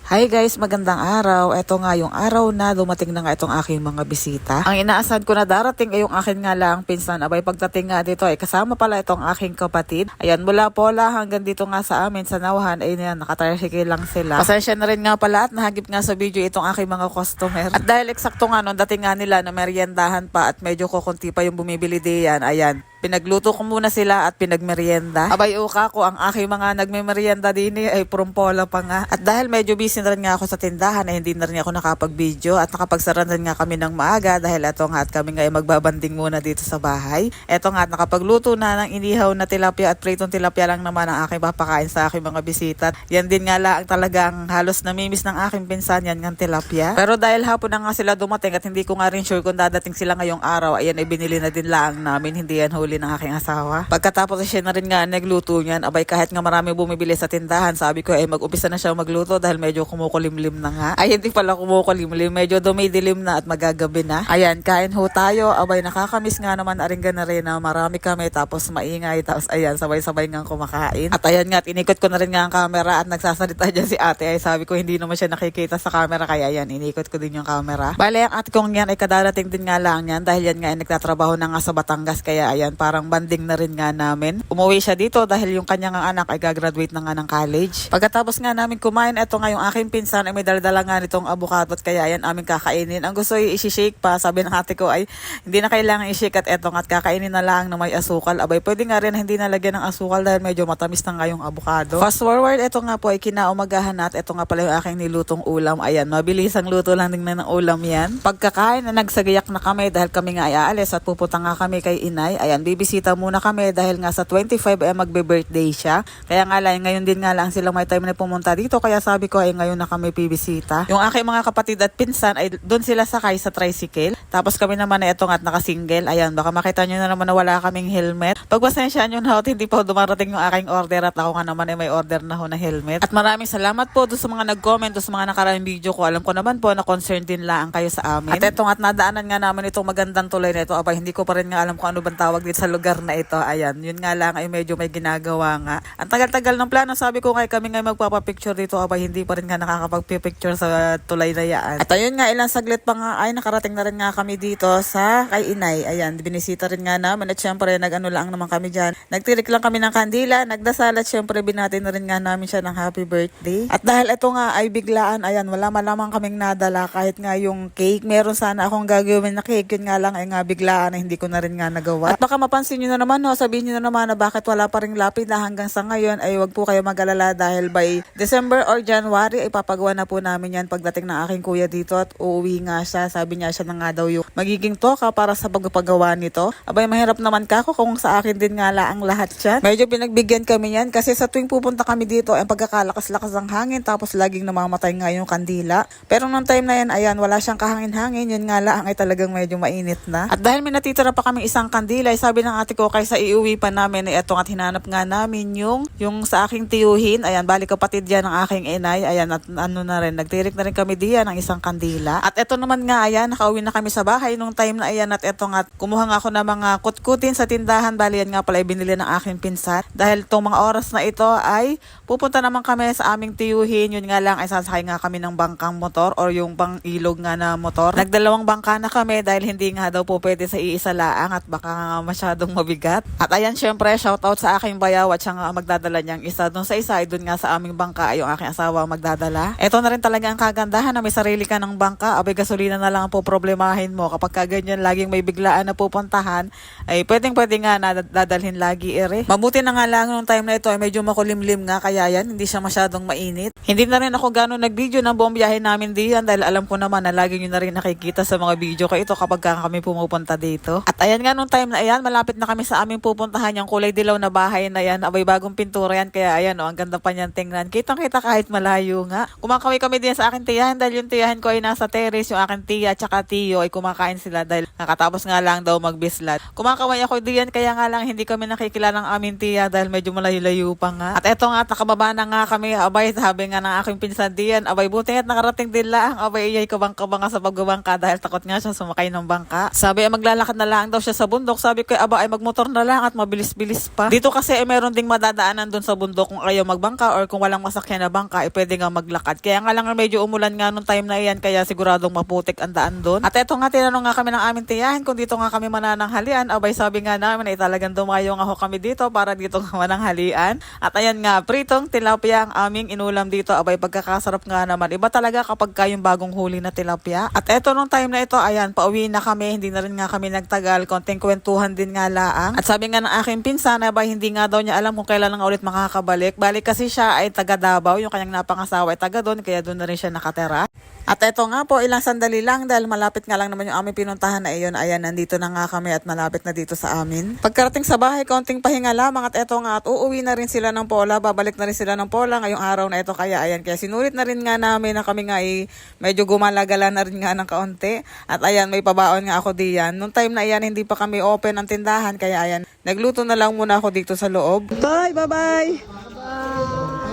Hi guys, magandang araw. Ito nga yung araw na dumating na nga itong aking mga bisita. Ang inaasahan ko na darating ay yung akin nga lang pinsan. Abay pagdating nga dito ay kasama pala itong aking kapatid. Ayan, mula Pola hanggang dito nga sa amin sa Nauhan ay nakatricycle lang sila. Pasensya na rin nga pala at nahagip nga sa video itong aking mga customer. At dahil eksakto nga nung dating nga nila na meriendahan pa at medyo kukunti pa yung bumibili diyan, ayan. Pinagluto ko muna sila at pinagmerienda. Abay uka ko, ang aking mga nagmemerienda din ay from Pola pa nga. At dahil medyo busy na rin nga ako sa tindahan ay hindi na rin ako nakapag-video at nakapagsara rin nga kami ng maaga dahil eto nga at kami nga ay magbabanding muna dito sa bahay. Eto nga at nakapagluto na ng inihaw na tilapia at pritong tilapia lang naman ang aking papakain sa aking mga bisita. Yan din nga lang talagang halos namimiss ng aking pinsan yan ng tilapia. Pero dahil hapon na nga sila dumating at hindi ko nga rin sure kung dadating sila ngayong araw, ayan ay binili na din lang namin, hindi yan huli ng aking asawa. Pagkatapos siya na rin nga nagluto niyan, abay kahit nga marami bumibili sa tindahan, sabi ko ay mag-umpisa na siya magluto dahil medyo kumukulimlim na nga. Ay hindi pala kumukulimlim, medyo dumidilim na at magagabi na. Ayan, kain ho tayo. Abay nakakamiss nga naman aringgan na rin na marami kami tapos maingay tapos ayan sabay-sabay nga kumakain. At ayan nga inikot ko na rin nga ang camera at nagsasalita dyan si ate ay sabi ko hindi naman siya nakikita sa camera kaya ayan inikot ko din yung camera. Bale ang ate kong yan ay kadarating din nga lang yan dahil yan nga ay nagtatrabaho na nga sa Batangas kaya ayan parang banding na rin nga namin. Umuwi siya dito dahil yung kanyang anak ay gagraduate na nga ng college. Pagkatapos nga namin kumain, eto nga yung aking pinsan ay may daladala nga nitong avocado at kaya yan aming kakainin. Ang gusto ay isi-shake pa. Sabi ng ate ko ay hindi na kailangan i-shake at eto nga at kakainin na lang na may asukal. Abay pwede nga rin hindi nalagyan ng asukal dahil medyo matamis na nga yung avocado. Fast forward, eto nga po ay kinaumagahan at eto nga pala yung aking nilutong ulam. Ayan, mabilisang luto lang din na ng ulam yan. Pagkakain na nagsagayak na kami dahil kami nga ay aalis at pupunta nga kami kay inay. Ayan, bibisita muna kami dahil nga sa 25 ay magbe-birthday siya. Kaya nga lang, ngayon din nga lang silang may time na pumunta dito. Kaya sabi ko ay ngayon na kami bibisita. Yung aking mga kapatid at pinsan ay doon sila sakay sa tricycle. Tapos kami naman ay etong at nakasingle. Ayan, baka makita nyo na naman na wala kaming helmet. Pagpasensya nyo na hindi pa dumarating yung aking order at ako nga naman ay may order na ho na helmet. At maraming salamat po doon sa mga nag-comment, doon sa mga nakaraming video ko. Alam ko naman po na concerned din lang kayo sa amin. At etong at nadaanan nga namin itong magandang tulay na ito. Abay, hindi ko pa rin nga alam kung ano bang tawag dito sa lugar na ito. Ayan, yun nga lang ay medyo may ginagawa nga. Ang tagal-tagal ng plano, sabi ko kay kami nga magpapapicture dito, abay hindi pa rin nga nakakapag-picture sa tulay na yan. At ayun nga, ilang saglit pa nga ay nakarating na rin nga kami dito sa kay inay. Ayan, binisita rin nga naman at syempre nag-ano lang naman kami dyan. Nagtirik lang kami ng kandila, nagdasal at syempre binati na rin nga namin siya ng happy birthday. At dahil ito nga ay biglaan, ayan, wala man lamang kaming nadala kahit nga yung cake. Meron sana akong gagawin na cake, yun nga lang ay nga biglaan na hindi ko na rin nga nagawa. At baka mapansin nyo na naman, no, sabihin nyo na naman na bakit wala pa ring lapid na hanggang sa ngayon ay wag po kayo mag-alala dahil by December or January ay papagawa na po namin yan pagdating ng aking kuya dito at uuwi nga siya. Sabi niya siya na nga daw yung magiging toka para sa pagpagawa nito. Abay mahirap naman kako kung sa akin din nga ang lahat siya. Medyo pinagbigyan kami yan kasi sa tuwing pupunta kami dito ay pagkakalakas-lakas ng hangin tapos laging namamatay nga yung kandila. Pero nung time na yan, ayan, wala siyang kahangin-hangin, yun nga lang ay talagang medyo mainit na. At dahil may natitira pa kami isang kandila, ay sabi ng ate ko kaysa iuwi pa namin ay etong at hinanap nga namin yung sa aking tiyuhin. Ayan, bali kapatid yan ng aking inay. Ayan, at ano na rin, nagtirik na rin kami diyan ng isang kandila. At eto naman nga, ayan, nakauwi na kami sa bahay nung time na ayan at etong at kumuha nga ako ng mga kutkutin sa tindahan. Bali yan nga pala binili ng aking pinsan. Dahil itong mga oras na ito ay pupunta naman kami sa aming tiyuhin. Yun nga lang ay sasakay nga kami ng bangkang motor or yung pang ilog nga na motor. Nagdalawang bangka na kami dahil hindi nga daw po pwede sa iisa laang at baka masyadong mabigat. At ayan, syempre, shoutout sa aking bayaw at siya nga magdadala niyang isa. Doon sa isa, doon nga sa aming bangka ay yung aking asawa magdadala. Ito na rin talaga ang kagandahan na may sarili ka ng bangka. Abay, gasolina na lang po problemahin mo. Kapag kaganyan, laging may biglaan na pupuntahan, ay pwedeng-pwede nga na dadalhin lagi ere. Mabuti na nga lang nung time na ito ay medyo makulimlim nga kaya yan, hindi siya masyadong mainit. Hindi na rin ako gano'n nag-video ng buong biyahe namin diyan dahil alam ko naman na lagi nyo na rin nakikita sa mga video ko ito kapag kami pumupunta dito. At ayan nga nung time na ayan, malapit na kami sa aming pupuntahan, yung kulay dilaw na bahay na yan. Abay, bagong pintura yan kaya ayan ang ganda pa niyan tingnan. Kitang-kita kahit malayo nga. Kumakaway kami din sa aking tiyahan dahil yung tiyahan ko ay nasa terrace, yung aking tiya at saka tiyo ay kumakain sila dahil nakatapos nga lang daw magbislat. Kumakaway ako diyan kaya nga lang hindi kami nakikilala ng aming tiya dahil medyo malayo-layo pa nga. At eto nga, nakababa na nga kami. Abay, sabi nga ng aking pinsan diyan, abay, buti nga't nakarating din lang. Abay, iyay kabang-kabang nga sa pagbabangka dahil takot nga siya sumakay ng bangka. Sabi ay maglalakad na lang daw siya sa bundok. Sabi ko, aba ay magmotor na lang at mabilis-bilis pa. Dito kasi ay meron ding madadaanan doon sa bundok kung ayaw magbangka or kung walang masakyan na bangka, ay pwede nga maglakad. Kaya nga lang medyo umulan nga nung time na iyan, kaya siguradong maputik ang daan doon. At eto nga, tinanong nga kami ng aming tiyahin kung dito nga kami manananghalian. Abay sabi nga namin ay talagang dumayo nga ho kami dito para dito nga mananghalian. At ayan nga, pritong tilapia ang aming inulam dito. Abay pagkakasarap nga naman. Iba talaga kapag kayong bagong huli na tilapia. At eto nung time na ito, ayan, pauwi na kami. Hindi na rin nga kami nagtagal. Konting kwentuhan din nga laang. At sabi nga ng aking pinsan, abay hindi nga daw niya alam kung kailan nga ulit makakabalik. Balik kasi siya ay taga Davao, yung kanyang napangasawa ay taga doon, kaya doon na rin siya nakatera. At eto nga po, ilang sandali lang dahil malapit nga lang naman yung aming pinuntahan na iyon. Ayan, nandito na nga kami at malapit na dito sa amin. Pagkarating sa bahay, konting pahinga lamang at eto nga at uuwi na rin sila ng Pola. Babalik na rin sila ng Pola ngayong araw na ito. Kaya ayan, kaya sinulit na rin nga namin na kami nga ay medyo gumalagala na rin nga ng kaunti. At ayan, may pabaon nga ako diyan. Nung time na iyan, hindi pa kami open ang tindahan. Kaya ayan, nagluto na lang muna ako dito sa loob. Bye! Bye-bye!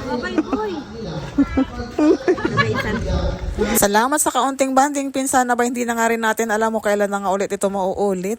Bye-bye, boy. Salamat sa kaunting banding, pinsan, na ba hindi na nga rin natin alam mo kailan na nga ulit ito mauulit.